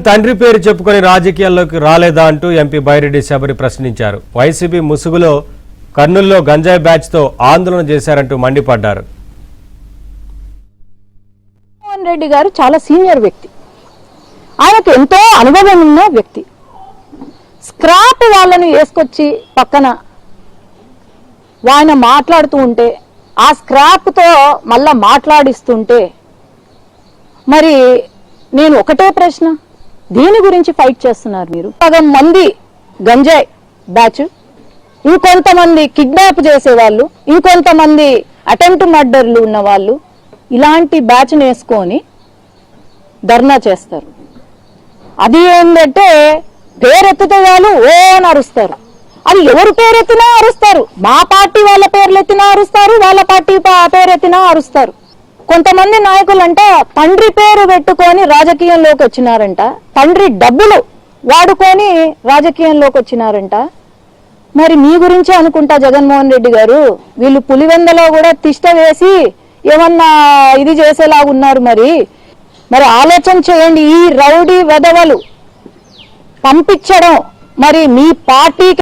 తండ్రి పేరు చెప్పుకొని రాజకీయాల్లోకి రాలేదా అంటూ ఎంపీ బైరెడ్డి శబరి ప్రశ్నించారు. వైసీపీ ముసుగులో కర్నూలులో గంజాయి బ్యాచ్ తో ఆందోళన చేశారంటూ మండిపడ్డారు. జగన్మోహన్ రెడ్డి గారు చాలా సీనియర్ వ్యక్తి, ఆయనకు ఎంతో అనుభవం ఉన్న వ్యక్తి. స్క్రాప్ వాళ్ళను వేసుకొచ్చి పక్కన ఆయన మాట్లాడుతూ ఉంటే, ఆ స్క్రాప్తో మళ్ళా మాట్లాడిస్తుంటే, మరి నేను ఒకటే ప్రశ్న, దీని గురించి ఫైట్ చేస్తున్నారు మీరు? సగం మంది గంజాయి బ్యాచ్, ఇంకొంతమంది కిడ్నాప్ చేసేవాళ్ళు, ఇంకొంతమంది అటెంప్ట్ మర్డర్లు ఉన్న వాళ్ళు ఇలాంటి బ్యాచ్ వేసుకొని ధర్నా చేస్తారు. అది ఏంటంటే పేరెత్తితే వాళ్ళు ఓ అని అరుస్తారు. అది ఎవరు పేరెత్తినా అరుస్తారు. మా పార్టీ వాళ్ళ పేర్లు ఎత్తినా అరుస్తారు, వాళ్ళ పార్టీ పేరెత్తినా అరుస్తారు. కొంతమంది నాయకులంట తండ్రి పేరు పెట్టుకొని రాజకీయంలోకి వచ్చినారంట, తండ్రి డబ్బులు వాడుకొని రాజకీయంలోకి వచ్చినారంట. మరి మీ గురించి అనుకుంటా జగన్మోహన్ రెడ్డి గారు, వీళ్ళు పులివెందలో కూడా తిష్ట వేసి ఏమన్నా ఇది చేసేలాగా ఉన్నారు. మరి ఆలోచన చేయండి. ఈ రౌడీ వెధవలు పంపించడం మరి మీ పార్టీకి